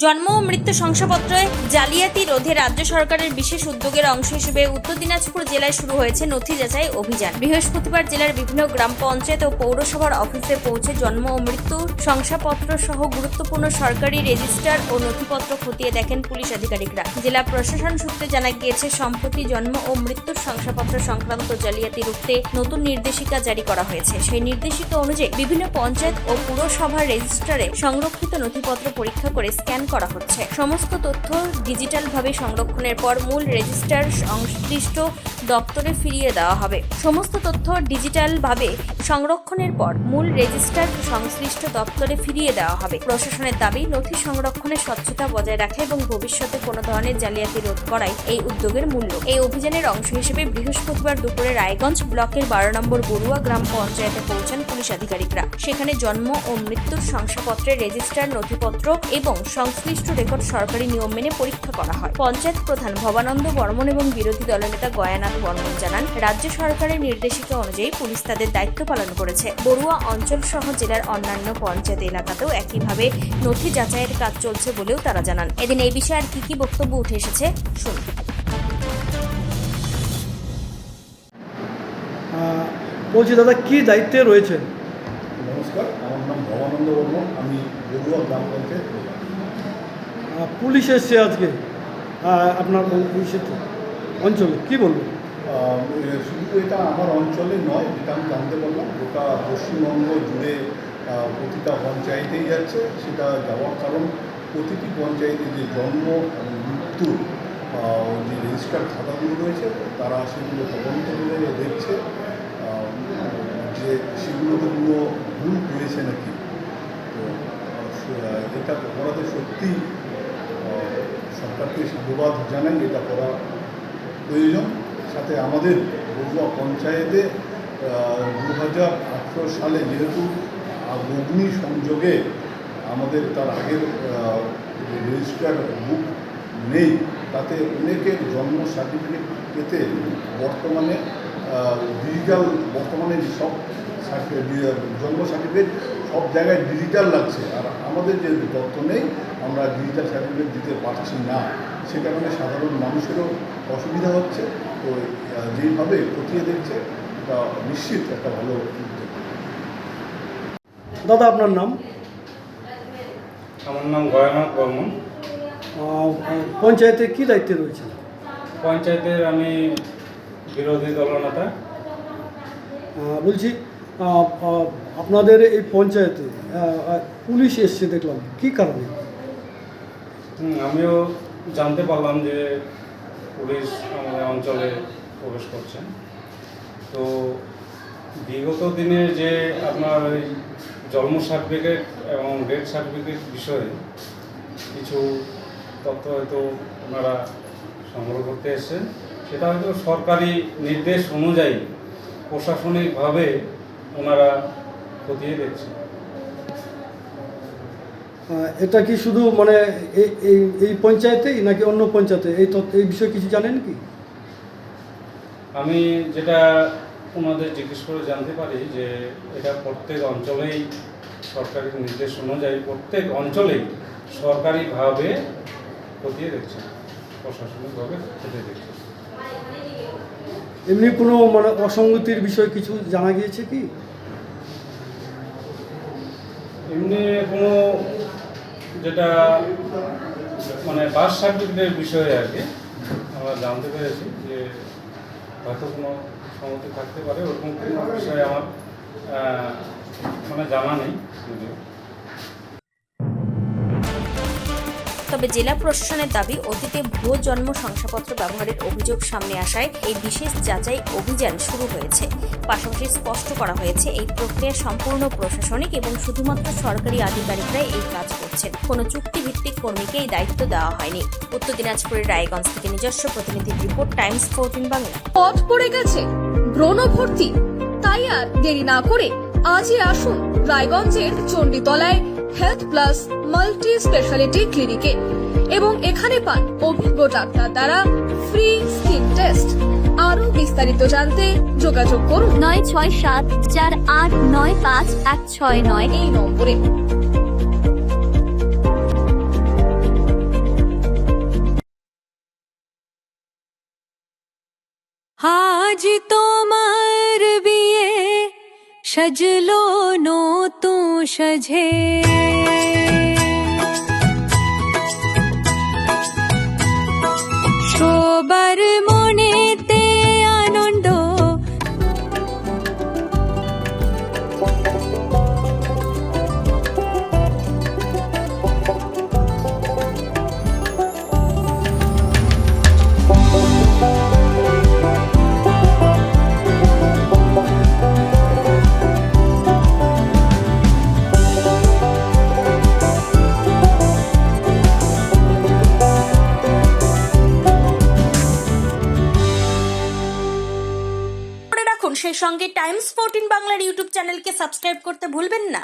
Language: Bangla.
জন্ম ও মৃত্যু শংসাপত্রে জালিয়াতি রোধে রাজ্য সরকারের বিশেষ উদ্যোগের অংশ হিসেবে উত্তর দিনাজপুর জেলায় শুরু হয়েছে নথি যাচাই অভিযান। বৃহস্পতিবার জেলার বিভিন্ন গ্রাম পঞ্চায়েত ও পৌরসভার অফিসে পৌঁছে জন্ম ও মৃত্যু শংসাপত্র সহ গুরুত্বপূর্ণ সরকারি রেজিস্টার ও নথিপত্র খতিয়ে দেখেন পুলিশ আধিকারিকরা। জেলা প্রশাসন সূত্রে জানা গিয়েছে, সম্প্রতি জন্ম ও মৃত্যুর শংসাপত্র সংক্রান্ত জালিয়াতি রুখতে নতুন নির্দেশিকা জারি করা হয়েছে। সেই নির্দেশিকা অনুযায়ী বিভিন্ন পঞ্চায়েত ও পুরসভার রেজিস্টারে সংরক্ষিত নথিপত্র পরীক্ষা করে স্ক্যান করা হচ্ছে। সমস্ত তথ্য ডিজিটালভাবে সংরক্ষণের পর মূল রেজিস্টার সংশ্লিষ্ট দপ্তরে ফিরিয়ে দেওয়া হবে। সমস্ত তথ্য ডিজিটালভাবে সংরক্ষণের পর মূল রেজিস্টার সংশ্লিষ্ট দপ্তরে ফিরিয়ে দেওয়া হবে। প্রশাসনের দাবি, নথি সংরক্ষণে স্বচ্ছতা বজায় রাখা এবং ভবিষ্যতে কোনো ধরনের জালিয়াতি রোধ করাই এই উদ্যোগের মূল লক্ষ্য। এই অভিযানের অংশ হিসেবে বৃহস্পতিবার দুপুরে রায়গঞ্জ ব্লকের 12 নম্বর বড়ুয়া গ্রাম পঞ্চায়েতে পৌঁছান পুলিশ আধিকারিকরা। সেখানে জন্ম ও মৃত্যুর শংসাপত্রের রেজিস্টার নথিপত্র এবং সংশ্লিষ্ট রেকর্ড সরকারি নিয়ম মেনে পরীক্ষা করা হয়। পঞ্চায়েত প্রধান ভবানন্দ বর্মন এবং বিরোধী দলনেতা গয়ানাথ বর্মন জানান, রাজ্য সরকারের নির্দেশিকা অনুযায়ী পুলিশ তাদের দায়িত্ব পালন করেছে। বড়ুয়া অঞ্চল সহ জেলার অন্যান্য পঞ্চায়েত এলাকাতেও একইভাবে নথি যাচাইয়ের কাজ চলছে বলেও তারা জানান। এদিন এই বিষয়ে আর কি বক্তব্য উঠে এসেছে শুনুন। বলছি দাদা, কি দায়িত্বে রয়েছেন? নমস্কার, আমার নাম ভবানন্দ বর্মন, আমি বড়ুয়া গ্রাম পঞ্চায়েত। পুলিশ এসছে আজকে আপনার পুলিশের অঞ্চলে, কি বলবেন? শুধু এটা আমার অঞ্চলে নয়, যেটা আমি জানতে পারলাম গোটা পশ্চিমবঙ্গ জুড়ে প্রতিটা পঞ্চায়েতেই যাচ্ছে। সেটা যাওয়ার কারণ, প্রতিটি পঞ্চায়েতে যে জন্ম এবং মৃত্যু যে রেজিস্টার খাতাগুলো রয়েছে, তারা সেগুলো তদন্ত করে দেখছে যে সেগুলোতে কোনো ভুল রয়েছে নাকি। তো এটা করাতে সত্যি সরকারকে সাধুবাদ জানাই, এটা করা প্রয়োজন। সাথে আমাদের বড়ুয়া পঞ্চায়েতে 2018 সালে যেহেতু অগ্নি সংযোগে আমাদের তার আগের রেজিস্টার বুক নেই, তাতে অনেকের জন্ম সার্টিফিকেট পেতে বর্তমানে সব জন্ম সার্টিফিকেট সব জায়গায় ডিজিটাল লাগছে। আর আমাদের যে তথ্য নেই, আমরা ডিজিটাল সার্টিফিকেট দিতে পারছি না। সে কারণে সাধারণ মানুষেরও অসুবিধা হচ্ছে। তো যেইভাবে খতিয়ে দেখছে, এটা নিশ্চিত একটা ভালো উদ্যোগ। দাদা, আপনার নাম? আমার নাম গয়ানাথ বর্মন। পঞ্চায়েতে কি দায়িত্বে রয়েছেন? পঞ্চায়েতের আমি বিরোধী দলনেতা। বলছি, আপনাদের এই পঞ্চায়েতে পুলিশ এসছে দেখলাম, কি কারণে? আমিও জানতে পারলাম যে পুলিশ আমাদের অঞ্চলে প্রবেশ করছে। তো বিগত দিনে যে আপনার ওই জন্ম সার্টিফিকেট এবং ডেথ সার্টিফিকেট বিষয়ে কিছু তথ্য হয়তো ওনারা সংগ্রহ করতে এসেছেন, সেটা হয়তো সরকারি নির্দেশ অনুযায়ী প্রশাসনিকভাবে ওনারা খতিয়ে দেখছেন। এটা কি শুধু মানে এই পঞ্চায়েতেই নাকি অন্য পঞ্চায়েতে এই বিষয়ে কিছু জানেন কি? আমি যেটা ওনাদের জিজ্ঞেস করে জানতে পারি যে এটা প্রত্যেক অঞ্চলেই সরকারি নির্দেশ অনুযায়ী প্রত্যেক অঞ্চলেই সরকারিভাবে খতিয়ে দেখছে, প্রশাসনিকভাবে খতিয়ে দেখছে। এমনি কোনো মানে অসঙ্গতির বিষয় কিছু জানা গিয়েছে কি? এমনি কোনো যেটা মানে বার্থ সার্টিফিকেটের বিষয়ে আর কি আমরা জানতে পেরেছি যে হয়তো কোনো সমস্যা থাকতে পারে, ওরকম কোনো বিষয়ে আমার মানে জানা নেই। তবে জেলা প্রশাসনের দাবি, অতীতে ভুয়ো জন্ম শংসাপত্র ব্যবহারের অভিযোগ সামনে আসায় এই বিশেষ যাচাই অভিযান শুরু হয়েছে। পাশাপাশি স্পষ্ট করা হয়েছে, এই প্রক্রিয়া সম্পূর্ণ প্রশাসনিক এবং শুধুমাত্র সরকারি আধিকারিকরাই এই কাজ করছেন। কোনো চুক্তিভিত্তিক কর্মীকে এই দায়িত্ব দেওয়া হয়নি। উত্তর দিনাজপুরের রায়গঞ্জ থেকে নিজস্ব প্রতিনিধির রিপোর্ট, টাইমস 14 বাংলা। পথ পড়ে গেছে ব্রণ ভর্তি, তাই আর দেরি না করে আজই আসুন রায়গঞ্জের চণ্ডীতলায় হেলথ প্লাস মাল্টি স্পেশালিটি ক্লিনিকে এবং এখানে পান অভিজ্ঞ ডাক্তার দ্বারা ফ্রি স্কিন টেস্ট। আরো বিস্তারিত জানতে যোগাযোগ করুন 9674895169 এই নম্বরে। সাজলো নতুন সাজে সবার মনেতে আনন্দ করে রাখুন সেই সঙ্গে টাইমস 14 বাংলার ইউটিউব চ্যানেলকে সাবস্ক্রাইব করতে ভুলবেন না।